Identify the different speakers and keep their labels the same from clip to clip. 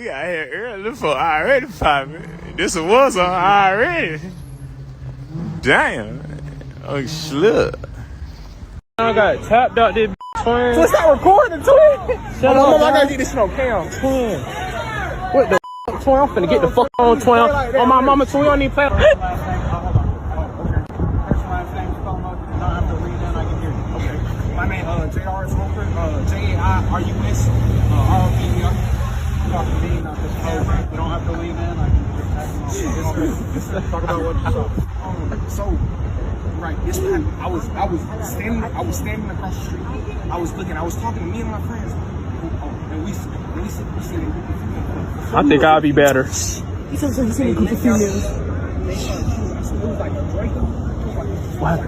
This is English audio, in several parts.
Speaker 1: We got here early for already popping. This was on already. Damn. Oh, slut.
Speaker 2: I got tapped out this twin.
Speaker 3: So stop recording, twin.
Speaker 2: Shut up,
Speaker 3: I gotta get this shit on cam.
Speaker 2: twin. What the twin? I'm finna get the fuck on twin. On my mama twin, I don't even play.
Speaker 3: My name J.R. Roper, J.A.I.R.U.S. R.O.P.E.R. Talking to me, not this whole. You don't have to leave in. I can just talk about what you saw. So, right, this time I was standing across the street. I was talking to me and my friends. And we see
Speaker 2: I think I'll be better.
Speaker 3: He said you seen a group of females. It was like Draco.
Speaker 2: What?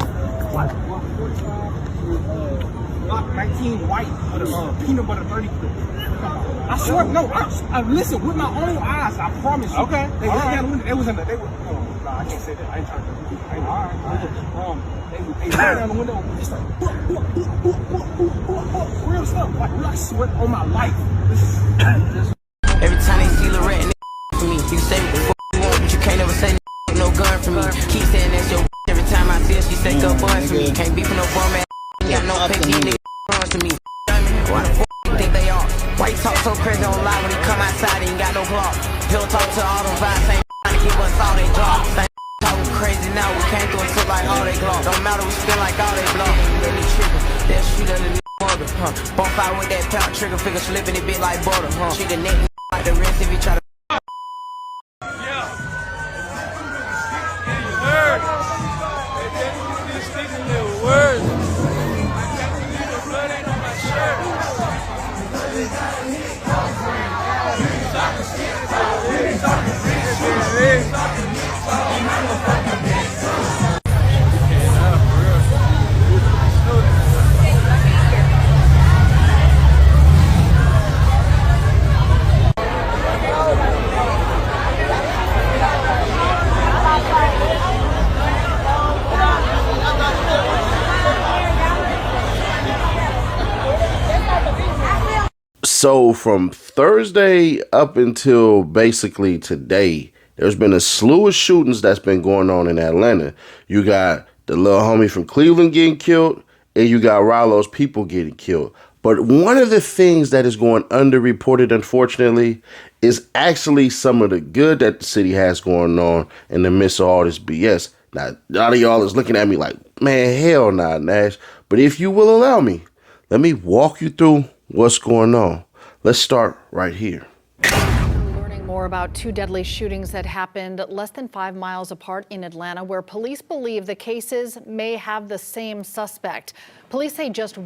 Speaker 3: Block 19 white with a peanut butter 30 clip. I swear, no, I listen with my own eyes. I promise you.
Speaker 2: Okay.
Speaker 3: They was down the window. They was in the. They were. Oh, no, I can't say that. I ain't trying to. All right. They went down the window. Just like real stuff. Like I swear on my life.
Speaker 4: Every time they see Lorette, for me, you say what the fuck you want, but you can't ever say no gun for me. Keep saying that's your every time I see her, she say go buns for me. Can't be for no bum ass. Got no pay, these niggas runs to me. Why the fuck you think they are? Why you talk so crazy on live when he come outside and ain't got no clock? He'll talk to all them vibes, ain't trying to give us all they drop. Talking crazy now, we came through and took like all they glock. Don't matter, we spin like all they block. They be tripping, that shit of the mother, huh? Bump out with that pound trigger finger slipping it bit like butter, huh? She the neck like the rest if he try to.
Speaker 5: So from Thursday up until basically today, there's been a slew of shootings that's been going on in Atlanta. You got the little homie from Cleveland getting killed, and you got Rollo's people getting killed. But one of the things that is going underreported, unfortunately, is actually some of the good that the city has going on in the midst of all this BS. Now, a lot of y'all is looking at me like, man, hell nah, Nash. But if you will allow me, let me walk you through what's going on. Let's start right here.
Speaker 6: Learning more about two deadly shootings that happened less than 5 miles apart in Atlanta, where police believe the cases may have the same suspect. Police say just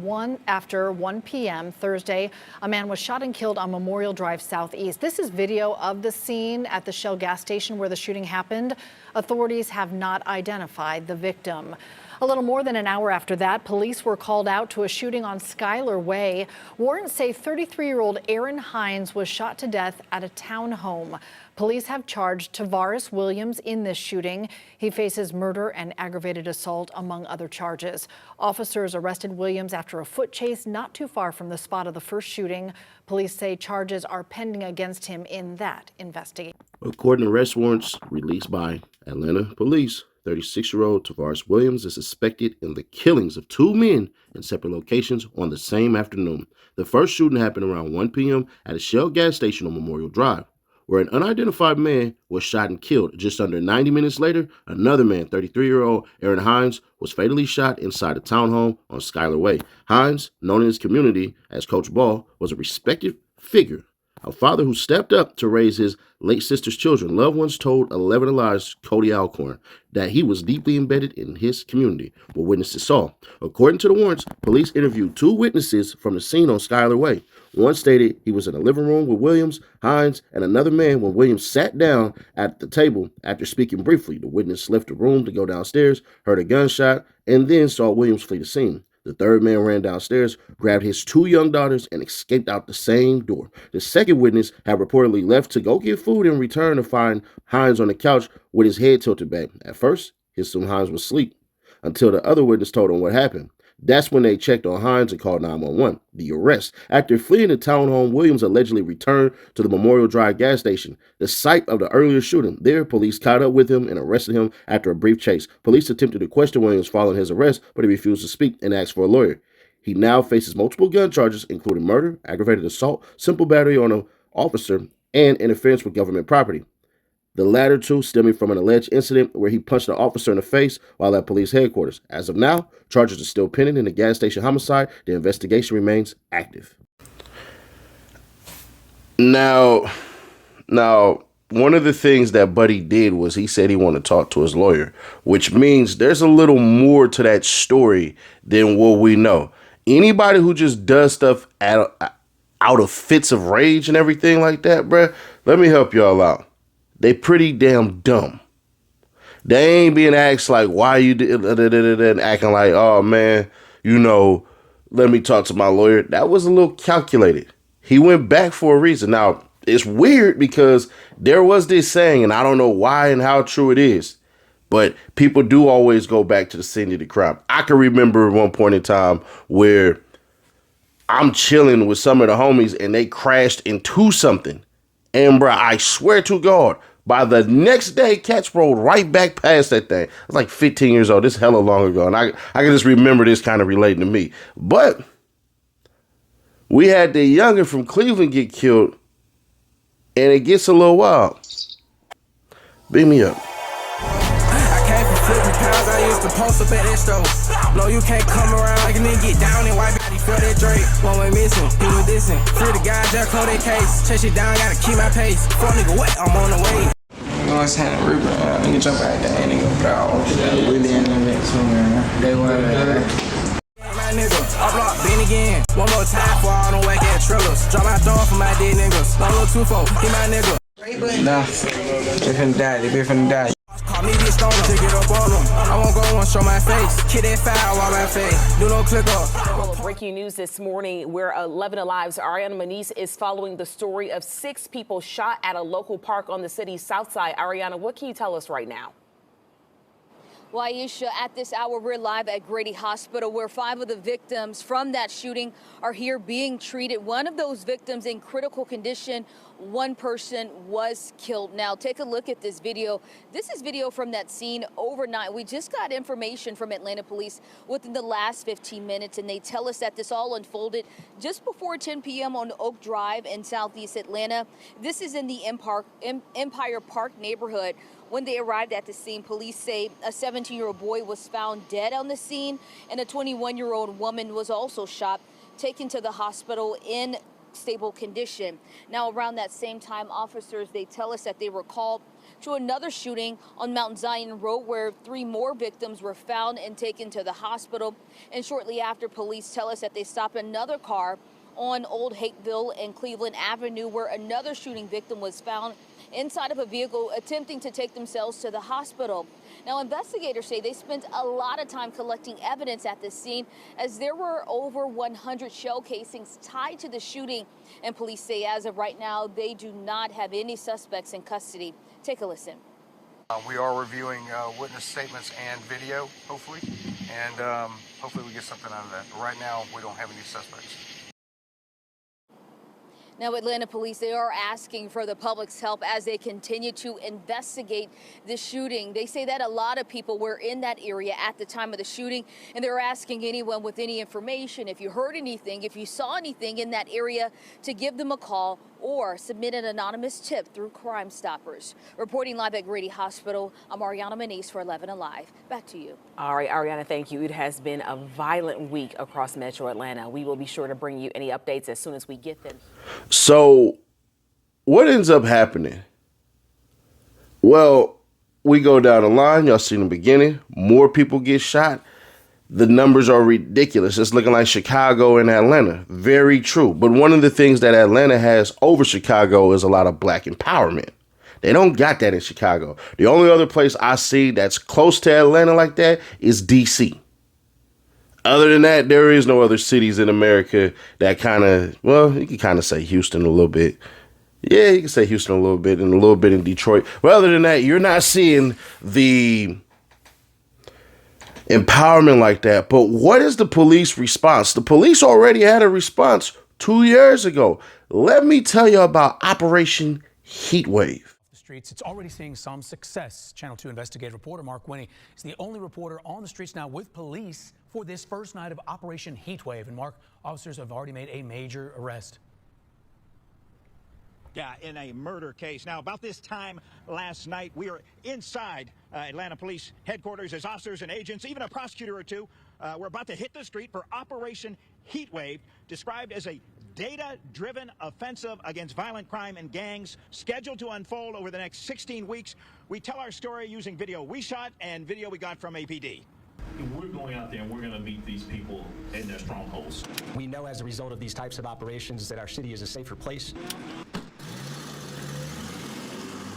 Speaker 6: after 1 p.m. Thursday, a man was shot and killed on Memorial Drive Southeast. This is video of the scene at the Shell gas station where the shooting happened. Authorities have not identified the victim. A little more than an hour after that, police were called out to a shooting on Schuyler Way. Warrants say 33-year-old Aaron Hines was shot to death at a townhome. Police have charged Tavares Williams in this shooting. He faces murder and aggravated assault, among other charges. Officers arrested Williams after a foot chase not too far from the spot of the first shooting. Police say charges are pending against him in that investigation.
Speaker 5: According to arrest warrants released by Atlanta police, 36-year-old Tavares Williams is suspected in the killings of two men in separate locations on the same afternoon. The first shooting happened around 1 p.m. at a Shell gas station on Memorial Drive, where an unidentified man was shot and killed. Just under 90 minutes later, another man, 33-year-old Aaron Hines, was fatally shot inside a townhome on Schuyler Way. Hines, known in his community as Coach Ball, was a respected figure, a father who stepped up to raise his late sister's children. Loved ones told 11 Alive's Cody Alcorn that he was deeply embedded in his community, what witnesses saw. According to the warrants, police interviewed two witnesses from the scene on Schuyler Way. One stated he was in the living room with Williams, Hines, and another man when Williams sat down at the table after speaking briefly. The witness left the room to go downstairs, heard a gunshot, and then saw Williams flee the scene. The third man ran downstairs, grabbed his two young daughters, and escaped out the same door. The second witness had reportedly left to go get food and returned to find Hines on the couch with his head tilted back. At first, he assumed Hines was asleep, until the other witness told him what happened. That's when they checked on Hines and called 911. The arrest. After fleeing the townhome, Williams allegedly returned to the Memorial Drive gas station, the site of the earlier shooting. There, police caught up with him and arrested him after a brief chase. Police attempted to question Williams following his arrest, but he refused to speak and asked for a lawyer. He now faces multiple gun charges, including murder, aggravated assault, simple battery on an officer, and interference with government property. The latter two stemming from an alleged incident where he punched an officer in the face while at police headquarters. As of now, charges are still pending in the gas station homicide. The investigation remains active. Now, one of the things that Buddy did was he said he wanted to talk to his lawyer, which means there's a little more to that story than what we know. Anybody who just does stuff out of fits of rage and everything like that, bruh, let me help y'all out. They pretty damn dumb. They ain't being asked like, why you acting like, oh man, let me talk to my lawyer. That was a little calculated. He went back for a reason. Now, it's weird because there was this saying, and I don't know why and how true it is, but people do always go back to the scene of the crime. I can remember one point in time where I'm chilling with some of the homies and they crashed into something. And bro, I swear to God, by the next day, cats rolled right back past that thing. I was like 15 years old. This hella long ago. And I can just remember this kind of relating to me. But we had the youngin from Cleveland get killed. And it gets a little wild. Beat me up.
Speaker 4: I came from flipping pounds. I used to post up at that stove. No, you can't come around like a nigga get down and wipe out. You feel that Drake. One way missing. He was dissing. Free the guy, just close that case. Chase it down, gotta keep my pace. Fuck nigga, what? I'm on the way. You know what's happening, Reaper? Nigga jump out there and nigga blow. We be in the mix somewhere. They want my nigga, I block Ben again. One more time for all them whack ass trillers. Drop my thumb for my dead niggas. Don't look too far, get my nigga. Nah, they finna die, they finna die. Call me this stone to get up on them. I won't go and show my face. Kid that fire while my face. Do no click up.
Speaker 7: Well, breaking news this morning where 11 Alive's Ariana Maniz is following the story of 6 people shot at a local park on the city's south side. Ariana, what can you tell us right now?
Speaker 8: Well, Aisha, at this hour, we're live at Grady Hospital, where 5 of the victims from that shooting are here being treated. One of those victims in critical condition. One person was killed. Now, take a look at this video. This is video from that scene overnight. We just got information from Atlanta police within the last 15 minutes, and they tell us that this all unfolded just before 10 p.m. on Oak Drive in southeast Atlanta. This is in the Empire Park neighborhood. When they arrived at the scene, police say a 17-year-old boy was found dead on the scene, and a 21-year-old woman was also shot, taken to the hospital in stable condition. Now, around that same time, officers, they tell us that they were called to another shooting on Mount Zion Road where 3 more victims were found and taken to the hospital. And shortly after, police tell us that they stopped another car on Old Hateville and Cleveland Avenue where another shooting victim was found inside of a vehicle attempting to take themselves to the hospital. Now, investigators say they spent a lot of time collecting evidence at this scene as there were over 100 shell casings tied to the shooting. And police say as of right now, they do not have any suspects in custody. Take a listen.
Speaker 9: We are reviewing witness statements and video, hopefully, and hopefully we get something out of that. But right now, we don't have any suspects.
Speaker 8: Now, Atlanta police, they are asking for the public's help as they continue to investigate the shooting. They say that a lot of people were in that area at the time of the shooting, and they're asking anyone with any information, if you heard anything, if you saw anything in that area, to give them a call or submit an anonymous tip through Crime Stoppers. Reporting live at Grady Hospital, I'm Ariana Maniz for 11 Alive. Back to you.
Speaker 7: All right, Ariana, thank you. It has been a violent week across Metro Atlanta. We will be sure to bring you any updates as soon as we get them.
Speaker 5: So what ends up happening? Well, we go down the line. Y'all see in the beginning, more people get shot. The numbers are ridiculous. It's looking like Chicago and Atlanta. Very true. But one of the things that Atlanta has over Chicago is a lot of black empowerment. They don't got that in Chicago. The only other place I see that's close to Atlanta like that is D.C. Other than that, there is no other cities in America that kind of, well, you can kind of say Houston a little bit. Yeah, you can say Houston a little bit and a little bit in Detroit. But other than that, you're not seeing the empowerment like that. But what is the police response? The police already had a response 2 years ago. Let me tell you about Operation Heatwave.
Speaker 10: The streets, it's already seeing some success. Channel 2 investigative reporter Mark Winnie is the only reporter on the streets now with police for this first night of Operation Heatwave. And Mark, officers have already made a major arrest.
Speaker 11: Yeah, in a murder case. Now, about this time last night, we were inside Atlanta Police headquarters as officers and agents, even a prosecutor or two, were about to hit the street for Operation Heatwave, described as a data-driven offensive against violent crime and gangs, scheduled to unfold over the next 16 weeks. We tell our story using video we shot and video we got from APD.
Speaker 12: We're going out there and we're going to meet these people in their strongholds.
Speaker 13: We know as a result of these types of operations that our city is a safer place.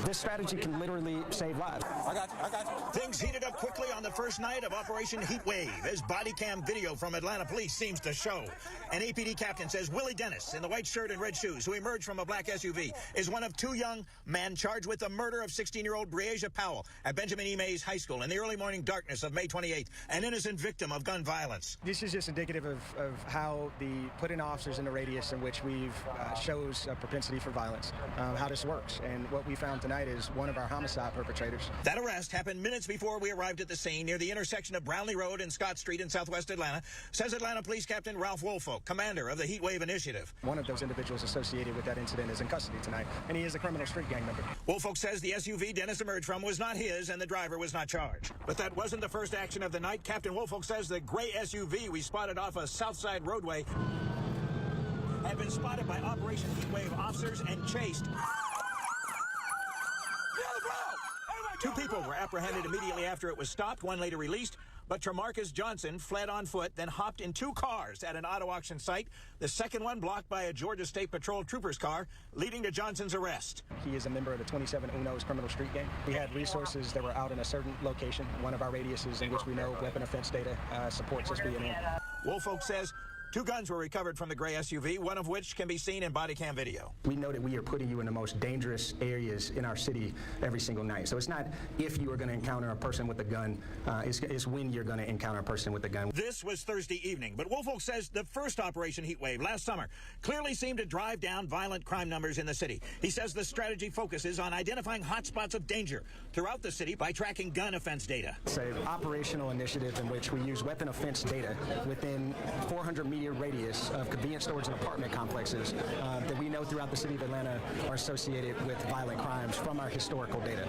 Speaker 13: This strategy can literally save lives.
Speaker 11: I got you. Things heated up quickly on the first night of Operation Heatwave, as body cam video from Atlanta Police seems to show. An APD captain says Willie Dennis, in the white shirt and red shoes, who emerged from a black SUV, is one of two young men charged with the murder of 16-year-old Breasia Powell at Benjamin E. Mays High School in the early morning darkness of May 28th, an innocent victim of gun violence.
Speaker 14: This is just indicative of how the putting officers in a radius in which we've shows a propensity for violence, how this works. And what we found tonight is one of our homicide perpetrators.
Speaker 11: That arrest happened minutes before we arrived at the scene near the intersection of Brownlee Road and Scott Street in southwest Atlanta, says Atlanta Police Captain Ralph Woolfolk, commander of the Heatwave Initiative.
Speaker 14: One of those individuals associated with that incident is in custody tonight, and he is a criminal street gang member.
Speaker 11: Woolfolk says the SUV Dennis emerged from was not his and the driver was not charged. But that wasn't the first action of the night. Captain Woolfolk says the gray SUV we spotted off a Southside roadway had been spotted by Operation Heatwave officers and chased. Two people were apprehended immediately after it was stopped, one later released, but Tremarcus Johnson fled on foot, then hopped in two cars at an auto auction site, the second one blocked by a Georgia State Patrol trooper's car, leading to Johnson's arrest.
Speaker 14: He is a member of the 27 Uno's criminal street gang. We had resources that were out in a certain location, one of our radiuses in which we know weapon offense data supports us being in.
Speaker 11: Woolfolk says two guns were recovered from the gray SUV, one of which can be seen in body cam video.
Speaker 13: We know that we are putting you in the most dangerous areas in our city every single night. So it's not if you are going to encounter a person with a gun, it's when you're going to encounter a person with a gun.
Speaker 11: This was Thursday evening, but Woolfolk says the first Operation Heatwave last summer clearly seemed to drive down violent crime numbers in the city. He says the strategy focuses on identifying hotspots of danger throughout the city by tracking gun offense data.
Speaker 13: It's an operational initiative in which we use weapon offense data within 400 meters radius of convenience stores and apartment complexes that we know throughout the city of Atlanta are associated with violent crimes from our historical data.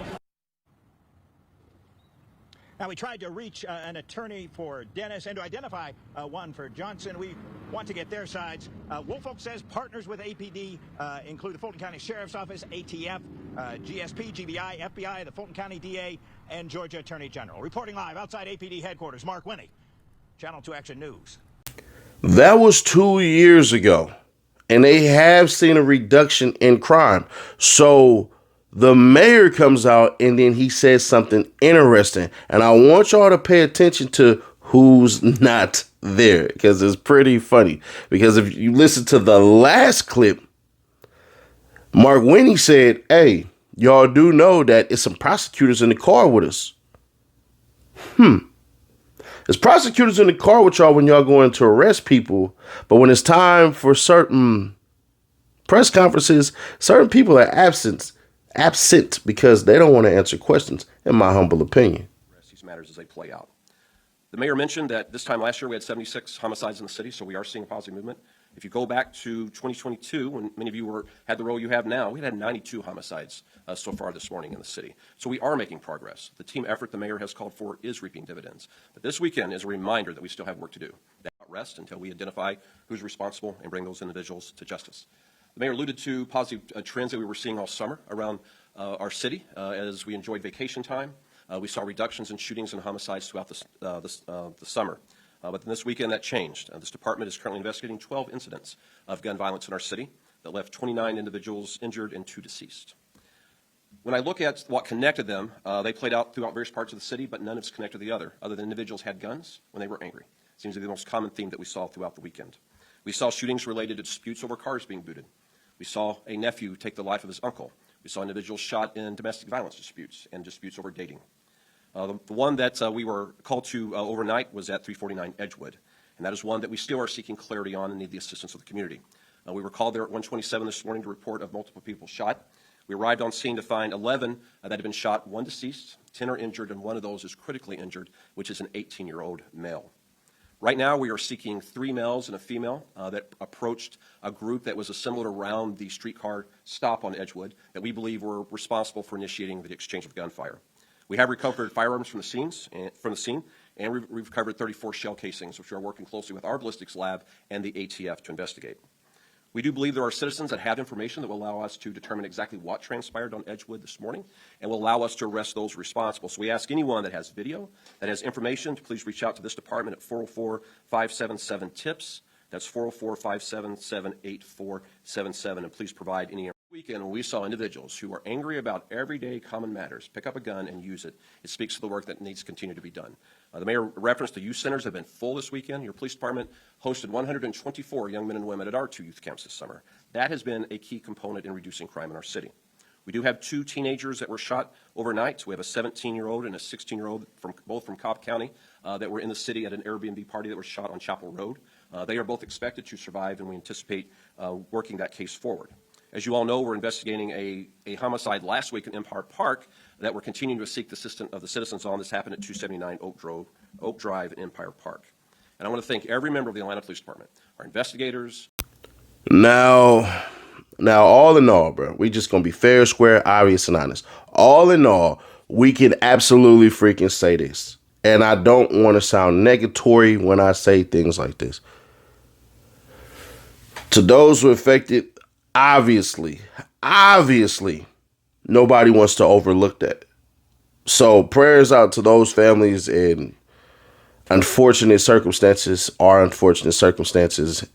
Speaker 11: Now, we tried to reach an attorney for Dennis and to identify one for Johnson. We want to get their sides. Woolfolk says partners with APD include the Fulton County Sheriff's Office, ATF, GSP, GBI, FBI, the Fulton County DA, and Georgia Attorney General. Reporting live outside APD headquarters, Mark Winnie, Channel 2 Action News.
Speaker 5: That was 2 years ago, and they have seen a reduction in crime. So the mayor comes out and then he says something interesting. And I want y'all to pay attention to who's not there, because it's pretty funny. Because if you listen to the last clip, Mark Winnie said, hey, y'all do know that it's some prosecutors in the car with us. There's prosecutors in the car with y'all when y'all going to arrest people, but when it's time for certain press conferences, certain people are absent because they don't want to answer questions, in my humble opinion.
Speaker 15: These matters as they play out. The mayor mentioned that this time last year we had 76 homicides in the city, so we are seeing a positive movement. If you go back to 2022, when many of you had the role you have now, we had 92 homicides so far this morning in the city. So we are making progress. The team effort the mayor has called for is reaping dividends. But this weekend is a reminder that we still have work to do. That will not rest until we identify who's responsible and bring those individuals to justice. The mayor alluded to positive trends that we were seeing all summer around our city as we enjoyed vacation time. We saw reductions in shootings and homicides throughout the summer. But then this weekend that changed. This department is currently investigating 12 incidents of gun violence in our city that left 29 individuals injured and 2 deceased. When I look at what connected them, they played out throughout various parts of the city, but none is connected to the other than individuals had guns when they were angry. Seems to be the most common theme that we saw throughout the weekend. We saw shootings related to disputes over cars being booted. We saw a nephew take the life of his uncle. We saw individuals shot in domestic violence disputes and disputes over dating. The one that we were called to overnight was at 349 Edgewood, and that is one that we still are seeking clarity on and need the assistance of the community. We were called there at 1:27 this morning to report of multiple people shot. We arrived on scene to find 11 that had been shot, 1 deceased, 10 are injured, and 1 of those is critically injured, which is an 18-year-old male. Right now, we are seeking 3 males and a female that approached a group that was assembled around the streetcar stop on Edgewood that we believe were responsible for initiating the exchange of gunfire. We have recovered firearms from the scene, and we've recovered 34 shell casings, which we are working closely with our ballistics lab and the ATF to investigate. We do believe there are citizens that have information that will allow us to determine exactly what transpired on Edgewood this morning and will allow us to arrest those responsible. So we ask anyone that has video, that has information, to please reach out to this department at 404-577-TIPS. That's 404-577-8477, and please provide any weekend when we saw individuals who are angry about everyday common matters pick up a gun and use it. It speaks to the work that needs to continue to be done. The mayor referenced the youth centers have been full this weekend. Your police department hosted 124 young men and women at our 2 youth camps this summer. That has been a key component in reducing crime in our city. We do have 2 teenagers that were shot overnight. We have a 17-year-old and a 16-year-old both from Cobb County that were in the city at an Airbnb party that were shot on Chapel Road. They are both expected to survive, and we anticipate working that case forward. As you all know, we're investigating a homicide last week in Empire Park that we're continuing to seek the assistance of the citizens on. This happened at 279 Oak Drive in Empire Park. And I want to thank every member of the Atlanta Police Department, our investigators.
Speaker 5: Now, all in all, bro, we just going to be fair, square, obvious, and honest. All in all, we can absolutely freaking say this. And I don't want to sound negatory when I say things like this. To those who are affected, obviously, nobody wants to overlook that. So prayers out to those families in unfortunate circumstances,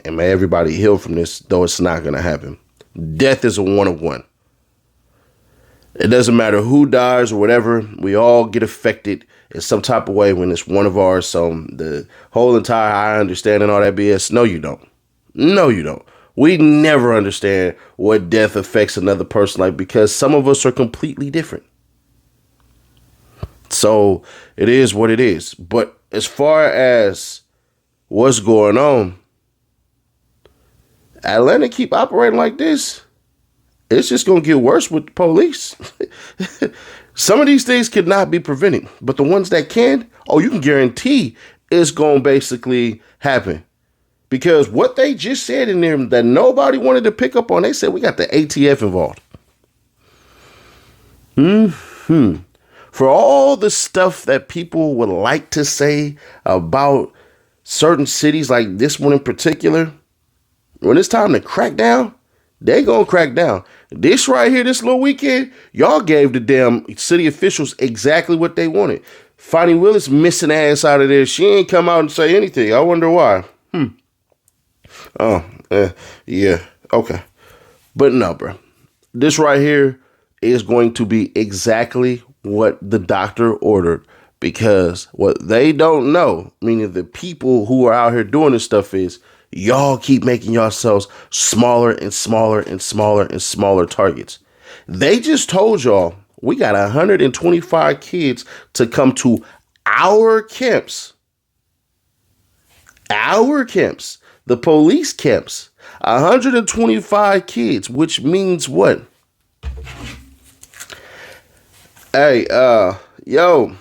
Speaker 5: and may everybody heal from this, though it's not going to happen. Death is a one-on-one. It doesn't matter who dies or whatever. We all get affected in some type of way when it's one of ours. So the whole entire I understand and all that BS, no, you don't. No, you don't. We never understand what death affects another person like, because some of us are completely different. So it is what it is. But as far as what's going on, Atlanta keep operating like this, it's just going to get worse with the police. Some of these things could not be prevented, but the ones that can, you can guarantee it's going to basically happen. Because what they just said in there that nobody wanted to pick up on, they said we got the ATF involved. For all the stuff that people would like to say about certain cities, like this one in particular, when it's time to crack down, they gonna crack down. This right here, this little weekend, y'all gave the damn city officials exactly what they wanted. Fonnie Willis missing ass out of there. She ain't come out and say anything. I wonder why. Yeah, okay. But no, bro. This right here is going to be exactly what the doctor ordered, because what they don't know, meaning the people who are out here doing this stuff, is y'all keep making yourselves smaller and smaller and smaller and smaller targets. They just told y'all we got 125 kids to come to our camps. Our camps. The police camps. 125 kids, which means what? Hey, yo,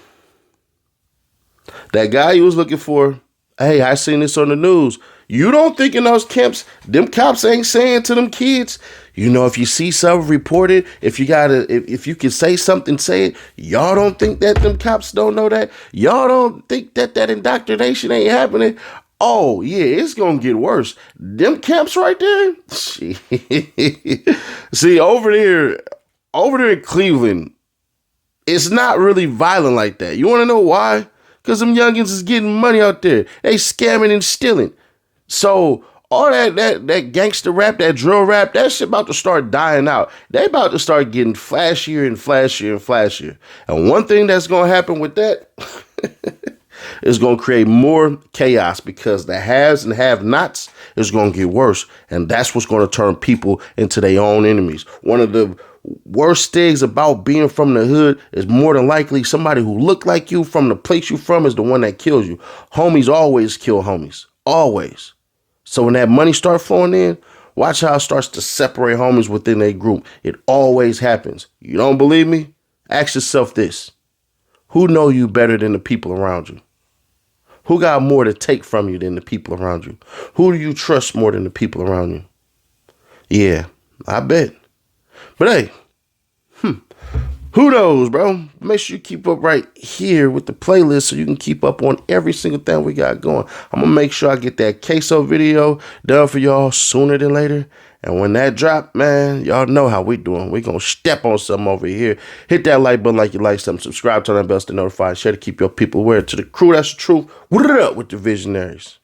Speaker 5: that guy you was looking for, hey, I seen this on the news. You don't think in those camps, them cops ain't saying to them kids, you know, if you see something, report it. If you can say something, say it. Y'all don't think that them cops don't know that? Y'all don't think that indoctrination ain't happening? Oh, yeah, it's going to get worse. Them camps right there? See, over there in Cleveland, it's not really violent like that. You want to know why? Because them youngins is getting money out there. They scamming and stealing. So all that gangster rap, that drill rap, that shit about to start dying out. They about to start getting flashier and flashier and flashier. And one thing that's going to happen with that is going to create more chaos, because the haves and have-nots is going to get worse. And that's what's going to turn people into their own enemies. One of the worst things about being from the hood is more than likely somebody who look like you from the place you from is the one that kills you. Homies always kill homies. Always. So when that money starts flowing in, watch how it starts to separate homies within a group. It always happens. You don't believe me? Ask yourself this. Who know you better than the people around you? Who got more to take from you than the people around you? Who do you trust more than the people around you? Yeah, I bet. But hey, who knows, bro? Make sure you keep up right here with the playlist so you can keep up on every single thing we got going. I'm going to make sure I get that queso video done for y'all sooner than later. And when that drop, man, y'all know how we doing. We going to step on something over here. Hit that like button like you like something. Subscribe, turn on the bell to notify. Share to keep your people aware. To the crew, that's the truth. What it up with the visionaries?